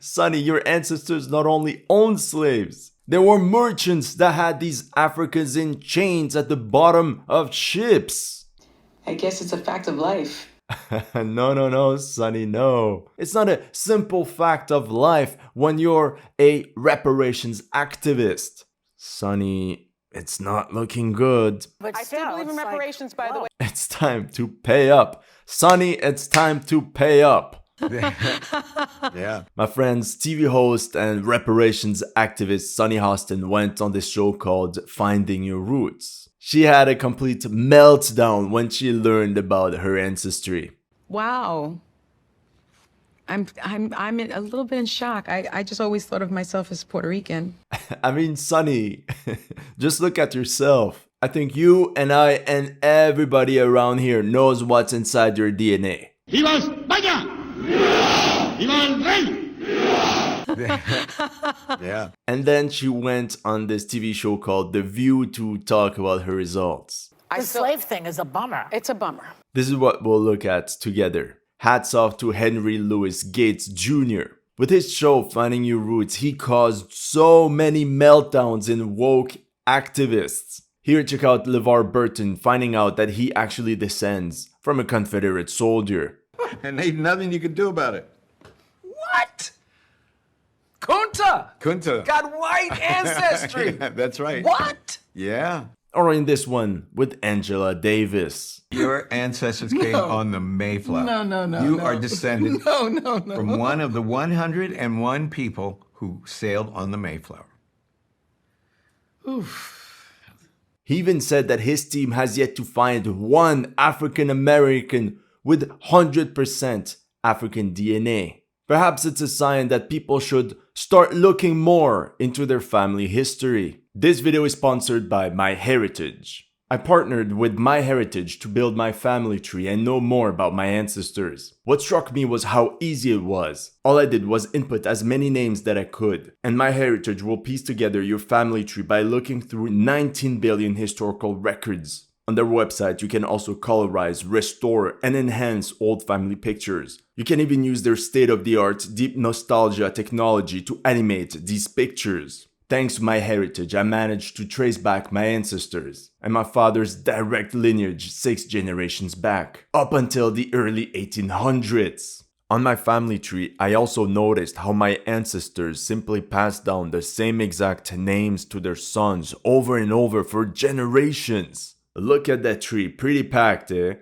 Sonny, your ancestors not only owned slaves, there were merchants that had these Africans in chains at the bottom of ships. I guess it's a fact of life. No, Sonny, no. It's not a simple fact of life when you're a reparations activist. Sonny, it's not looking good. But I still believe in reparations, by the way. It's time to pay up. Sonny, it's time to pay up. Yeah. My friends, TV host and reparations activist Sonny Hostin went on this show called Finding Your Roots. She had a complete meltdown when she learned about her ancestry. Wow. I'm a little bit in shock. I just always thought of myself as Puerto Rican. I mean, Sonny, just look at yourself. I think you and I and everybody around here knows what's inside your DNA. ¡Viva España! ¡Viva el rey! Yeah. And then she went on this TV show called The View to talk about her results. The slave thing is a bummer. It's a bummer. This is what we'll look at together. Hats off to Henry Louis Gates Jr. With his show Finding Your Roots, he caused so many meltdowns in woke activists. Here, check out LeVar Burton finding out that he actually descends from a Confederate soldier. And ain't nothing you can do about it. What? Kunta got white ancestry. That's right. What? Yeah. Or in this one with Angela Davis. Your ancestors came on the Mayflower. No. You are descended No. from one of the 101 people who sailed on the Mayflower. He even said that his team has yet to find one African American with 100% African DNA. Perhaps it's a sign that people should start looking more into their family history. This video is sponsored by MyHeritage. I partnered with MyHeritage to build my family tree and know more about my ancestors. What struck me was how easy it was. All I did was input as many names that I could, and MyHeritage will piece together your family tree by looking through 19 billion historical records. On their website, you can also colorize, restore, and enhance old family pictures. You can even use their state-of-the-art deep nostalgia technology to animate these pictures. Thanks to MyHeritage, I managed to trace back my ancestors and my father's direct lineage 6 generations back, up until the early 1800s. On my family tree, I also noticed how my ancestors simply passed down the same exact names to their sons over and over for generations. Look at that tree, pretty packed, eh?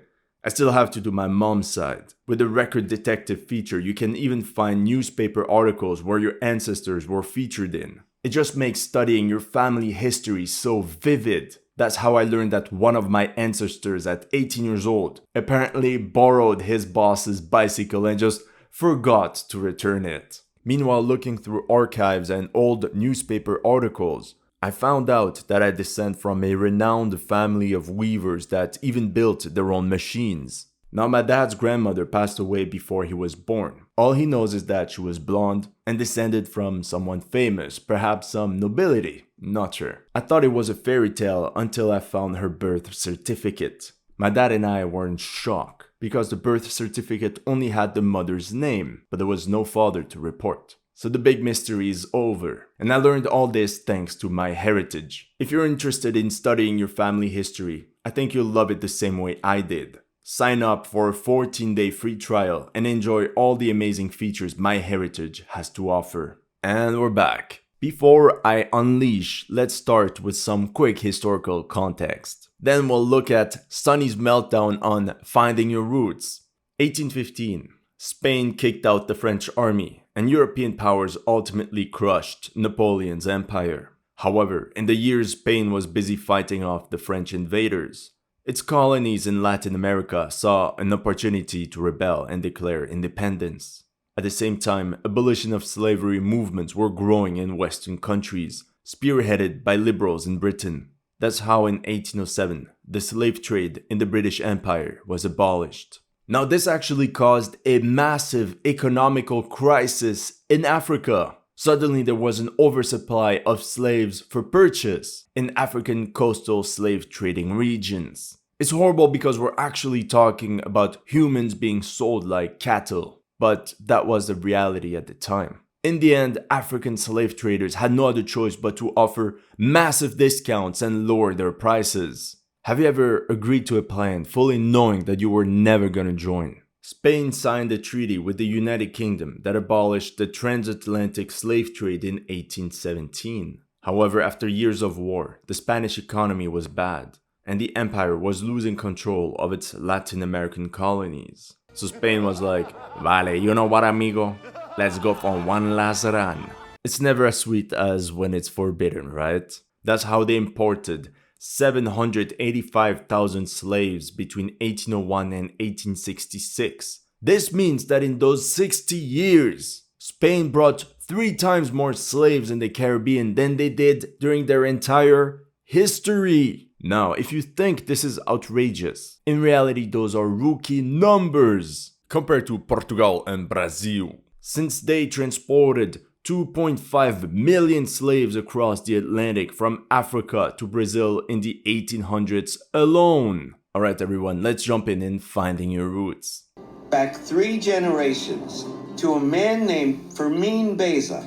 I still have to do my mom's side. With the record detective feature, you can even find newspaper articles where your ancestors were featured in. It just makes studying your family history so vivid. That's how I learned that one of my ancestors at 18 years old apparently borrowed his boss's bicycle and just forgot to return it. Meanwhile, looking through archives and old newspaper articles, I found out that I descend from a renowned family of weavers that even built their own machines. Now, my dad's grandmother passed away before he was born. All he knows is that she was blonde and descended from someone famous, perhaps some nobility, not sure. I thought it was a fairy tale until I found her birth certificate. My dad and I were in shock because the birth certificate only had the mother's name, but there was no father to report. So the big mystery is over, and I learned all this thanks to MyHeritage. If you're interested in studying your family history, I think you'll love it the same way I did. Sign up for a 14-day free trial and enjoy all the amazing features MyHeritage has to offer. And we're back. Before I unleash, let's start with some quick historical context. Then we'll look at Sonny's meltdown on Finding Your Roots. 1815. Spain kicked out the French army, and European powers ultimately crushed Napoleon's empire. However, in the years Spain was busy fighting off the French invaders, its colonies in Latin America saw an opportunity to rebel and declare independence. At the same time, abolition of slavery movements were growing in Western countries, spearheaded by liberals in Britain. That's how in 1807, the slave trade in the British Empire was abolished. Now, this actually caused a massive economical crisis in Africa. Suddenly, there was an oversupply of slaves for purchase in African coastal slave trading regions. It's horrible because we're actually talking about humans being sold like cattle, but that was the reality at the time. In the end, African slave traders had no other choice but to offer massive discounts and lower their prices. Have you ever agreed to a plan fully knowing that you were never gonna join? Spain signed a treaty with the United Kingdom that abolished the transatlantic slave trade in 1817. However, after years of war, the Spanish economy was bad, and the empire was losing control of its Latin American colonies. So Spain was like, vale, you know what, amigo? Let's go for one last run. It's never as sweet as when it's forbidden, right? That's how they imported 785,000 slaves between 1801 and 1866. This means that in those 60 years, Spain brought 3 times more slaves in the Caribbean than they did during their entire history. Now, if you think this is outrageous, in reality those are rookie numbers compared to Portugal and Brazil, since they transported 2.5 million slaves across the Atlantic from Africa to Brazil in the 1800s alone. Alright everyone, let's jump in Finding Your Roots. Back 3 generations to a man named Fermin Beza,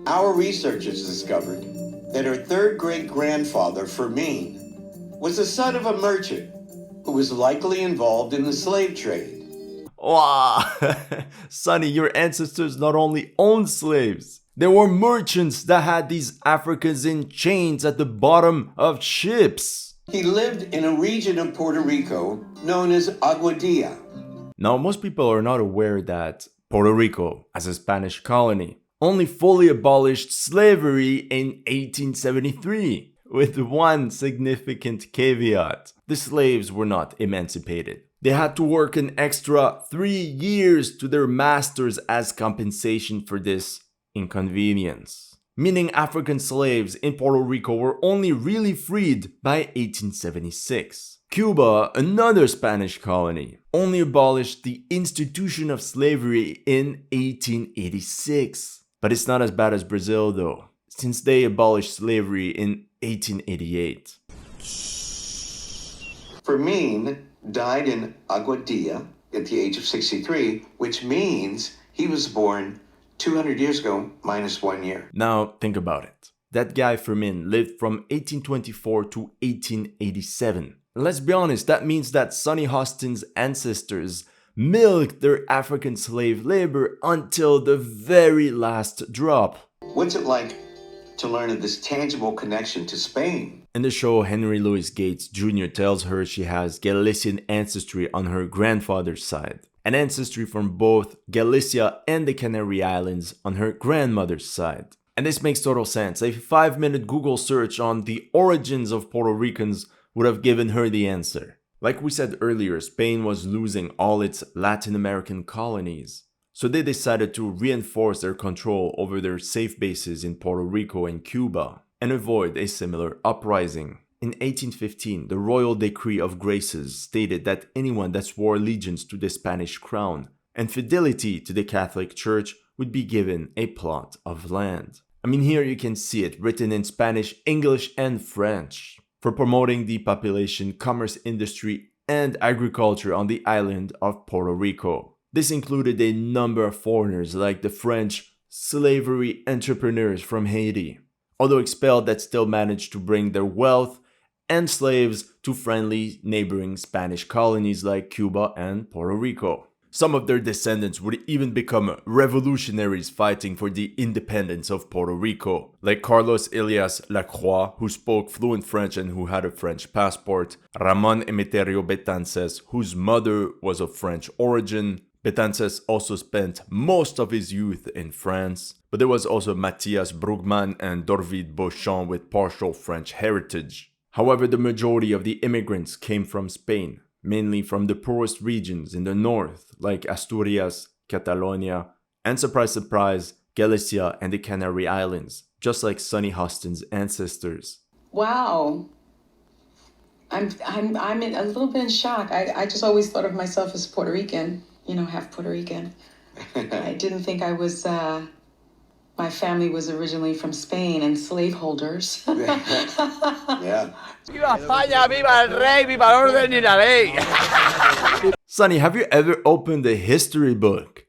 our researchers discovered that her 3rd great-grandfather, Fermin, was the son of a merchant who was likely involved in the slave trade. Wow, Sonny, your ancestors not only owned slaves, they were merchants that had these Africans in chains at the bottom of ships. He lived in a region of Puerto Rico known as Aguadilla. Now, most people are not aware that Puerto Rico, as a Spanish colony, only fully abolished slavery in 1873, with one significant caveat. The slaves were not emancipated. They had to work an extra 3 years to their masters as compensation for this inconvenience. Meaning African slaves in Puerto Rico were only really freed by 1876. Cuba, another Spanish colony, only abolished the institution of slavery in 1886. But it's not as bad as Brazil though, since they abolished slavery in 1888. Fermin died in Aguadilla at the age of 63, which means he was born 200 years ago minus 1 year. Now think about it. That guy Fermin lived from 1824 to 1887. Let's be honest, that means that Sonny Hostin's ancestors milked their African slave labor until the very last drop. What's it like to learn of this tangible connection to Spain? In the show, Henry Louis Gates Jr. tells her she has Galician ancestry on her grandfather's side, and ancestry from both Galicia and the Canary Islands on her grandmother's side. And this makes total sense. A 5-minute Google search on the origins of Puerto Ricans would have given her the answer. Like we said earlier, Spain was losing all its Latin American colonies, so they decided to reinforce their control over their safe bases in Puerto Rico and Cuba, and avoid a similar uprising. In 1815, the Royal Decree of Graces stated that anyone that swore allegiance to the Spanish crown and fidelity to the Catholic Church would be given a plot of land. I mean, here you can see it written in Spanish, English, and French, for promoting the population, commerce, industry, and agriculture on the island of Puerto Rico. This included a number of foreigners like the French slavery entrepreneurs from Haiti, although expelled, that still managed to bring their wealth and slaves to friendly neighboring Spanish colonies like Cuba and Puerto Rico. Some of their descendants would even become revolutionaries fighting for the independence of Puerto Rico, like Carlos Elias Lacroix, who spoke fluent French and who had a French passport, Ramon Emeterio Betances, whose mother was of French origin. Betances also spent most of his youth in France, but there was also Mathias Brugman and Dorvid Beauchamp with partial French heritage. However, the majority of the immigrants came from Spain, mainly from the poorest regions in the north, like Asturias, Catalonia, and surprise surprise, Galicia and the Canary Islands, just like Sonny Hostin's ancestors. Wow. I'm a little bit in shock. I just always thought of myself as Puerto Rican, you know, half Puerto Rican. I didn't think I was, my family was originally from Spain and slaveholders. Yeah. ¡Viva España! ¡Viva el rey! ¡Viva el orden y la ley! Sonny, have you ever opened a history book?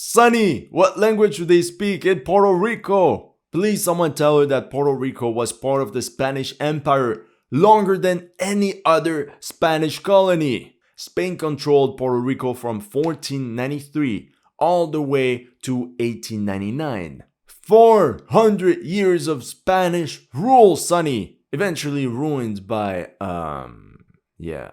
Sonny, what language do they speak in Puerto Rico? Please someone tell her that Puerto Rico was part of the Spanish Empire longer than any other Spanish colony. Spain controlled Puerto Rico from 1493 all the way to 1899. 400 years of Spanish rule, Sonny. Eventually ruined by, yeah.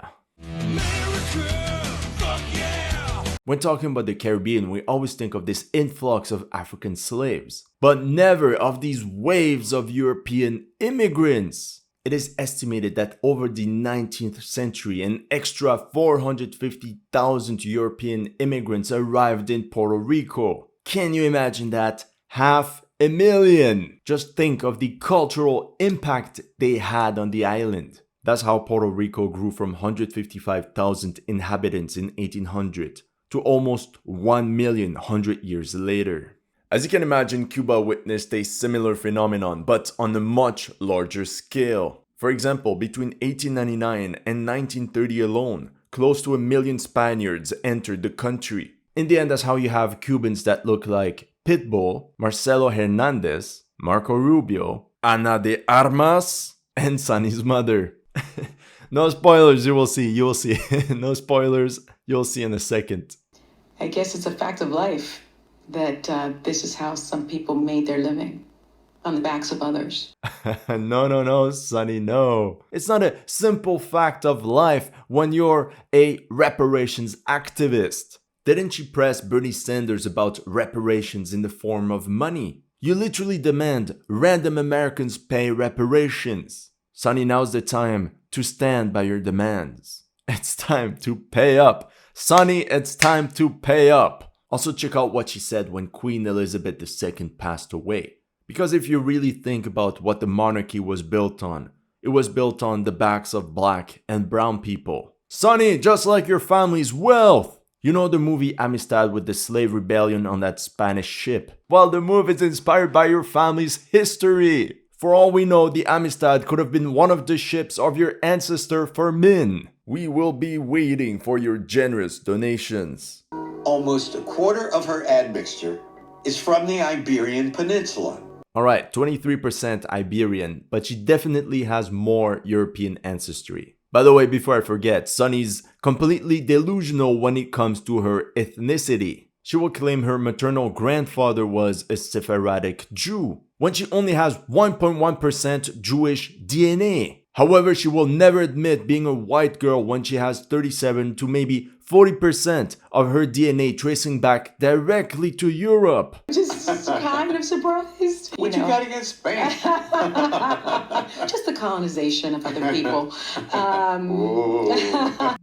When talking about the Caribbean, we always think of this influx of African slaves, but never of these waves of European immigrants. It is estimated that over the 19th century, an extra 450,000 European immigrants arrived in Puerto Rico. Can you imagine that? 500,000! Just think of the cultural impact they had on the island. That's how Puerto Rico grew from 155,000 inhabitants in 1800 to almost 1 million 100 years later. As you can imagine, Cuba witnessed a similar phenomenon, but on a much larger scale. For example, between 1899 and 1930 alone, close to 1 million Spaniards entered the country. In the end, that's how you have Cubans that look like Pitbull, Marcelo Hernandez, Marco Rubio, Ana de Armas, and Sonny's mother. No spoilers, you will see. No spoilers, you'll see in a second. I guess it's a fact of life that this is how some people made their living, on the backs of others. No, Sonny, no. It's not a simple fact of life when you're a reparations activist. Didn't you press Bernie Sanders about reparations in the form of money? You literally demand random Americans pay reparations. Sonny, now's the time to stand by your demands. It's time to pay up. Sonny, it's time to pay up. Also check out what she said when Queen Elizabeth II passed away. Because if you really think about what the monarchy was built on, it was built on the backs of black and brown people. Sonny, just like your family's wealth. You know the movie Amistad with the slave rebellion on that Spanish ship? Well, the movie is inspired by your family's history. For all we know, the Amistad could have been one of the ships of your ancestor Fermin. We will be waiting for your generous donations. Almost a quarter of her admixture is from the Iberian Peninsula. Alright, 23% Iberian, but she definitely has more European ancestry. By the way, before I forget, Sonny's completely delusional when it comes to her ethnicity. She will claim her maternal grandfather was a Sephardic Jew, when she only has 1.1% Jewish DNA. However, she will never admit being a white girl when she has 37 to maybe 40% of her DNA tracing back directly to Europe. Just kind of surprised. What you got against Spain? Just the colonization of other people.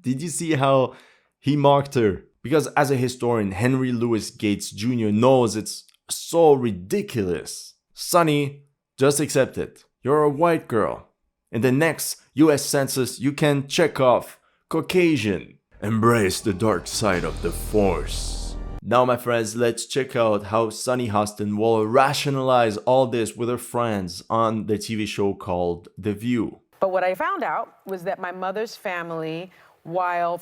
Did you see how he mocked her? Because as a historian, Henry Louis Gates Jr. knows it's so ridiculous. Sonny, just accept it. You're a white girl. In the next US Census, you can check off Caucasian. Embrace the dark side of the Force. Now, my friends, let's check out how Sonny Hostin will rationalize all this with her friends on the TV show called The View. But what I found out was that my mother's family, while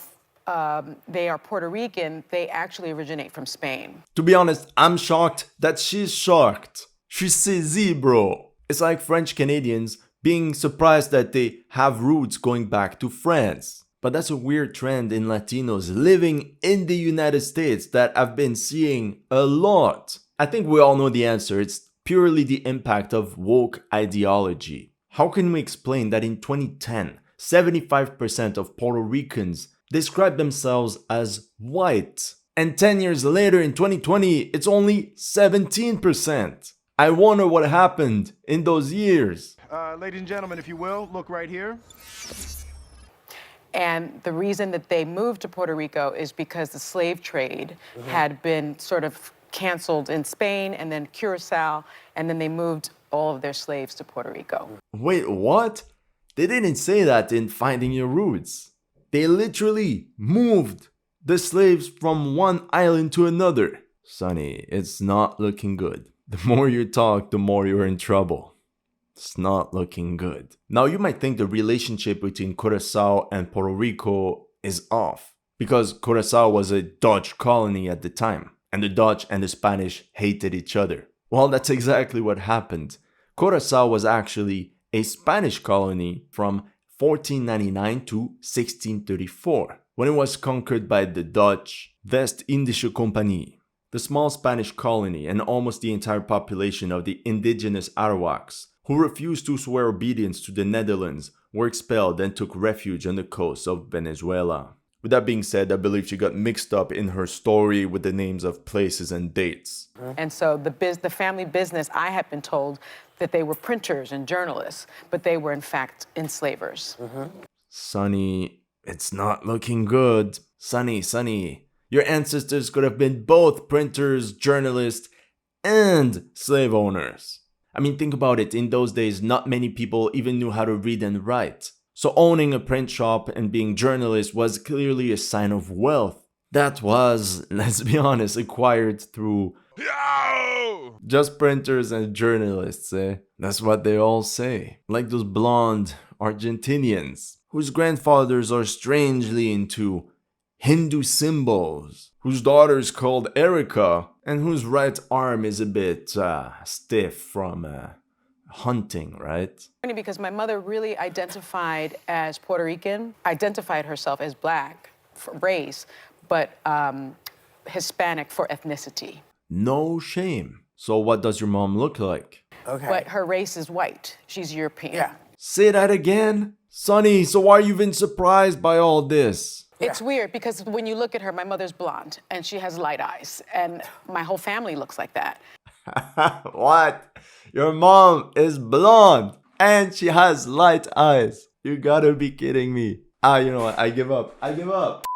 they are Puerto Rican, they actually originate from Spain. To be honest, I'm shocked that she's shocked. She's saisi, bro. It's like French Canadians being surprised that they have roots going back to France. But that's a weird trend in Latinos living in the United States that I've been seeing a lot. I think we all know the answer. It's purely the impact of woke ideology. How can we explain that in 2010, 75% of Puerto Ricans describe themselves as white, and 10 years later in 2020, it's only 17%? I wonder what happened in those years. Ladies and gentlemen, if you will, look right here. And the reason that they moved to Puerto Rico is because the slave trade had been sort of canceled in Spain and then Curacao, and then they moved all of their slaves to Puerto Rico. Wait, what? They didn't say that in Finding Your Roots. They literally moved the slaves from one island to another. Sonny, it's not looking good. The more you talk, the more you're in trouble. It's not looking good. Now you might think the relationship between Curacao and Puerto Rico is off, because Curacao was a Dutch colony at the time. and the Dutch and the Spanish hated each other. Well, that's exactly what happened. Curaçao was actually a Spanish colony from 1499 to 1634, when it was conquered by the Dutch West-Indische Compagnie. The small Spanish colony and almost the entire population of the indigenous Arawaks, who refused to swear obedience to the Netherlands, were expelled and took refuge on the coast of Venezuela. With that being said, I believe she got mixed up in her story with the names of places and dates. And so the family business, I had been told that they were printers and journalists, but they were in fact enslavers. Sonny, it's not looking good. Sonny, your ancestors could have been both printers, journalists, and slave owners. I mean, think about it. In those days, not many people even knew how to read and write. So owning a print shop and being journalist was clearly a sign of wealth. That was, let's be honest, acquired through just printers and journalists, eh? That's what they all say. Like those blonde Argentinians, whose grandfathers are strangely into Hindu symbols, whose daughter is called Erica, and whose right arm is a bit stiff from hunting, right? Funny because my mother really identified as Puerto Rican, identified herself as black for race, but Hispanic for ethnicity. No shame. So what does your mom look like? But her race is white. She's European. Yeah. Say that again? Sonny, so why are you even surprised by all this? It's weird because when you look at her, my mother's blonde and she has light eyes, and my whole family looks like that. What? Your mom is blonde and she has light eyes. You gotta be kidding me. You know what? I give up.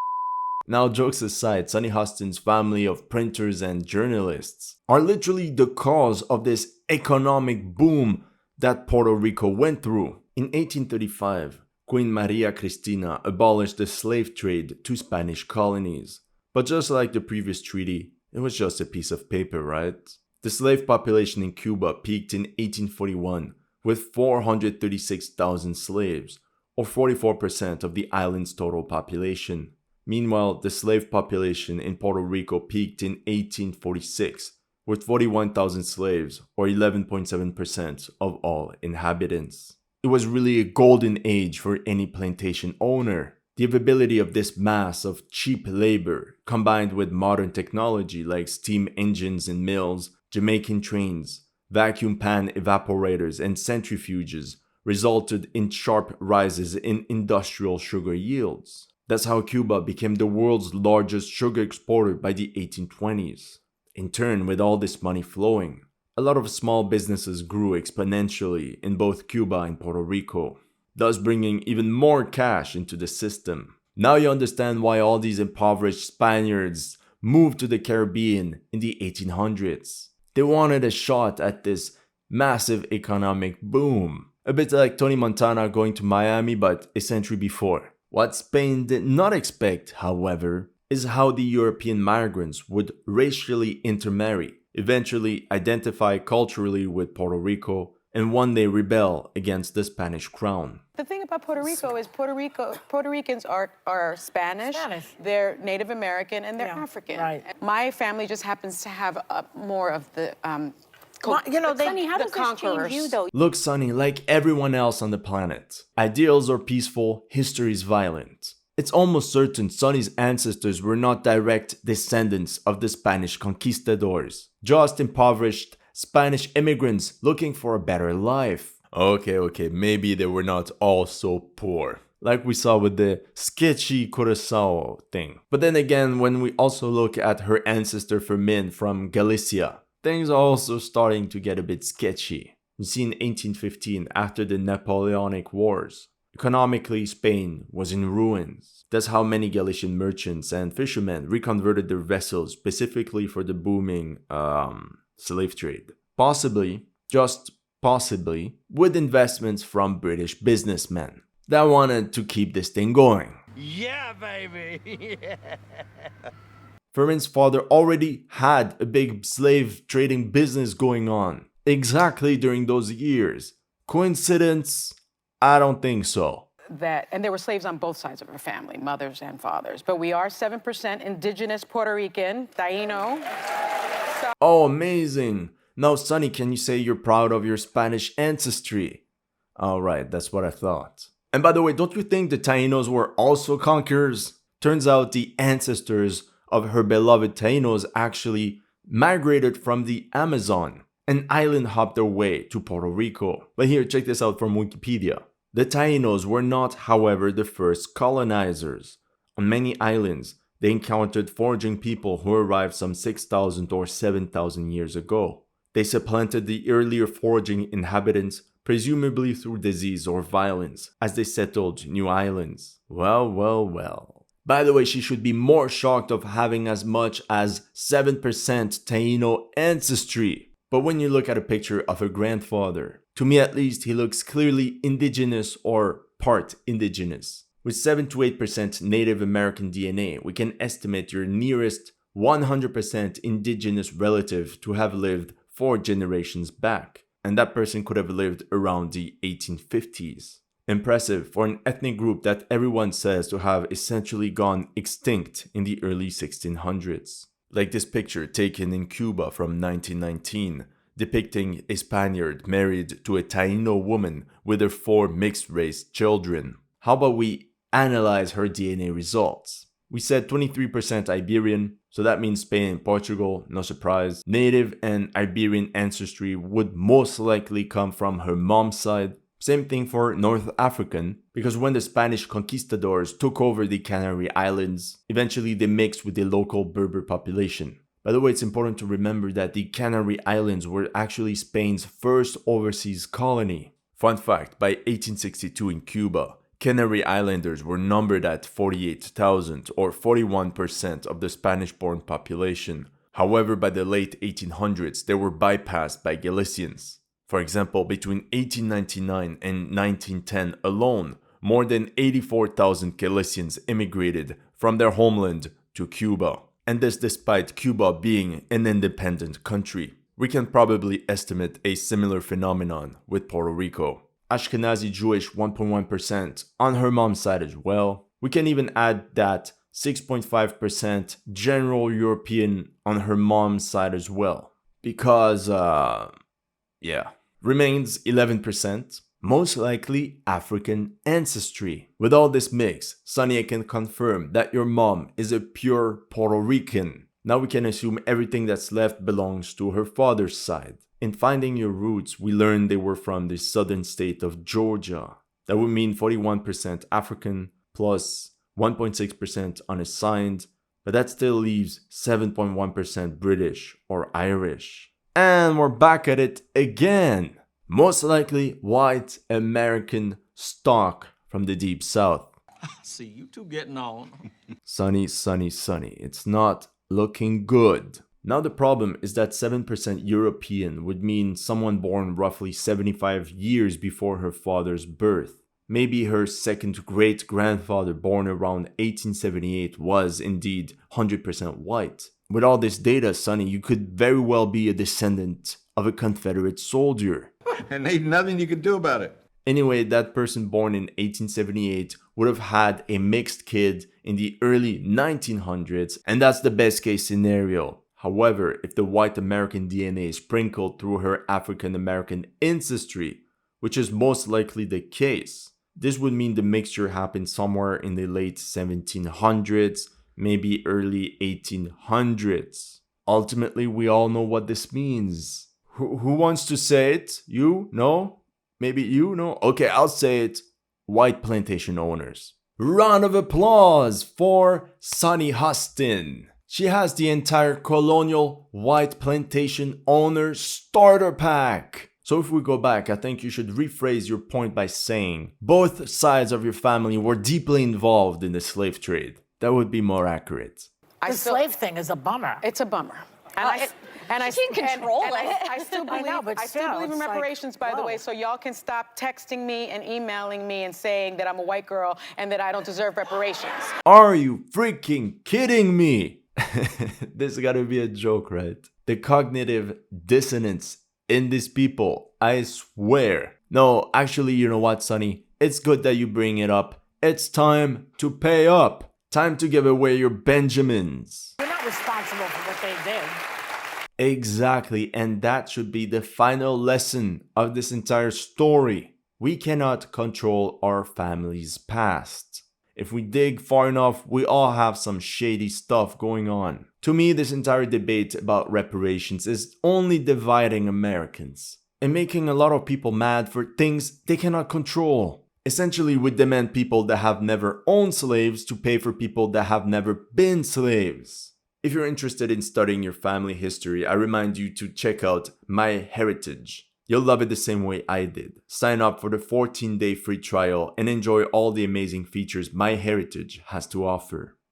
Now, jokes aside, Sonny Hostin's family of printers and journalists are literally the cause of this economic boom that Puerto Rico went through. In 1835, Queen Maria Cristina abolished the slave trade to Spanish colonies. But just like the previous treaty, it was just a piece of paper, right? The slave population in Cuba peaked in 1841 with 436,000 slaves, or 44% of the island's total population. Meanwhile, the slave population in Puerto Rico peaked in 1846 with 41,000 slaves, or 11.7% of all inhabitants. It was really a golden age for any plantation owner. The availability of this mass of cheap labor, combined with modern technology like steam engines in mills, Jamaican trains, vacuum pan evaporators, and centrifuges, resulted in sharp rises in industrial sugar yields. That's how Cuba became the world's largest sugar exporter by the 1820s. In turn, with all this money flowing, a lot of small businesses grew exponentially in both Cuba and Puerto Rico, thus bringing even more cash into the system. Now you understand why all these impoverished Spaniards moved to the Caribbean in the 1800s. They wanted a shot at this massive economic boom. A bit like Tony Montana going to Miami, but a century before. What Spain did not expect, however, is how the European migrants would racially intermarry, eventually identify culturally with Puerto Rico, and one day rebel against the Spanish crown. The thing about Puerto Rico is Puerto Ricans are Spanish, they're Native American, and they're African. Right. My family just happens to have more of the Sonny, how does this conquerors. change you, though? Look, Sonny, like everyone else on the planet, ideals are peaceful, history is violent. It's almost certain Sonny's ancestors were not direct descendants of the Spanish conquistadors, just impoverished Spanish immigrants looking for a better life. Okay, maybe they were not all so poor, like we saw with the sketchy Curaçao thing. But then again, when we also look at her ancestor Fermin from Galicia, things are also starting to get a bit sketchy. You see, in 1815, after the Napoleonic Wars, economically Spain was in ruins. That's how many Galician merchants and fishermen reconverted their vessels specifically for the booming slave trade. Possibly, just possibly, with investments from British businessmen that wanted to keep this thing going. Yeah, baby. Fermin's father already had a big slave trading business going on exactly during those years. Coincidence? I don't think so. that, and there were slaves on both sides of our family, mothers and fathers, but we are 7% indigenous Puerto Rican, Taino. Oh, amazing. Now, Sonny, can you say you're proud of your Spanish ancestry? Alright, that's what I thought. And by the way, don't you think the Tainos were also conquerors? Turns out the ancestors of her beloved Tainos actually migrated from the Amazon and island hopped their way to Puerto Rico. But here, check this out from Wikipedia. The Tainos were not, however, the first colonizers. On many islands, they encountered foraging people who arrived some 6,000 or 7,000 years ago. They supplanted the earlier foraging inhabitants, presumably through disease or violence, as they settled new islands. Well, well, well. By the way, she should be more shocked of having as much as 7% Taino ancestry. But when you look at a picture of her grandfather, to me at least, he looks clearly indigenous or part indigenous. With 7 to 8% Native American DNA, we can estimate your nearest 100% indigenous relative to have lived 4 generations back. And that person could have lived around the 1850s. Impressive for an ethnic group that everyone says to have essentially gone extinct in the early 1600s. Like this picture taken in Cuba from 1919, depicting a Spaniard married to a Taino woman with her 4 mixed-race children. How about we analyze her DNA results? We said 23% Iberian, so that means Spain and Portugal, no surprise. Native and Iberian ancestry would most likely come from her mom's side. Same thing for North African, because when the Spanish conquistadors took over the Canary Islands, eventually they mixed with the local Berber population. By the way, it's important to remember that the Canary Islands were actually Spain's first overseas colony. Fun fact, by 1862 in Cuba, Canary Islanders were numbered at 48,000 or 41% of the Spanish-born population. However, by the late 1800s, they were bypassed by Galicians. For example, between 1899 and 1910 alone, more than 84,000 Galicians immigrated from their homeland to Cuba. And this despite Cuba being an independent country. We can probably estimate a similar phenomenon with Puerto Rico. Ashkenazi Jewish 1.1% on her mom's side as well. We can even add that 6.5% general European on her mom's side as well. Because, remains 11%, most likely African ancestry. With all this mix, Sonny, I can confirm that your mom is a pure Puerto Rican. Now we can assume everything that's left belongs to her father's side. In finding your roots, we learned they were from the southern state of Georgia. That would mean 41% African plus 1.6% unassigned, but that still leaves 7.1% British or Irish. And we're back at it again. Most likely white American stock from the deep south. See, you two getting on. Sunny, sunny, sunny. It's not looking good. Now the problem is that 7% European would mean someone born roughly 75 years before her father's birth. Maybe her second great-grandfather born around 1878 was indeed 100% white. With all this data, Sonny, you could very well be a descendant of a Confederate soldier. And ain't nothing you can do about it. Anyway, that person born in 1878 would have had a mixed kid in the early 1900s, and that's the best case scenario. However, if the white American DNA is sprinkled through her African American ancestry, which is most likely the case, this would mean the mixture happened somewhere in the late 1700s, maybe early 1800s. Ultimately, we all know what this means. Who wants to say it? You? No? Maybe you? No? Okay, I'll say it. White plantation owners. Round of applause for Sonny Hostin. She has the entire colonial white plantation owner starter pack. So if we go back, I think you should rephrase your point by saying both sides of your family were deeply involved in the slave trade. That would be more accurate. The slave thing is a bummer. It's a bummer. And she can control it. I still believe, I still believe in reparations, by the way, so y'all can stop texting me and emailing me and saying that I'm a white girl and that I don't deserve reparations. Are you freaking kidding me? This gotta be a joke, right? The cognitive dissonance in these people, I swear. No, actually, you know what, Sonny? it's good that you bring it up. It's time to pay up. Time to give away your Benjamins. You're not responsible for what they did. Exactly, and that should be the final lesson of this entire story. We cannot control our family's past. If we dig far enough, we all have some shady stuff going on. To me, this entire debate about reparations is only dividing Americans and making a lot of people mad for things they cannot control. Essentially, we demand people that have never owned slaves to pay for people that have never been slaves. If you're interested in studying your family history, I remind you to check out My Heritage. You'll love it the same way I did. Sign up for the 14-day free trial and enjoy all the amazing features My Heritage has to offer.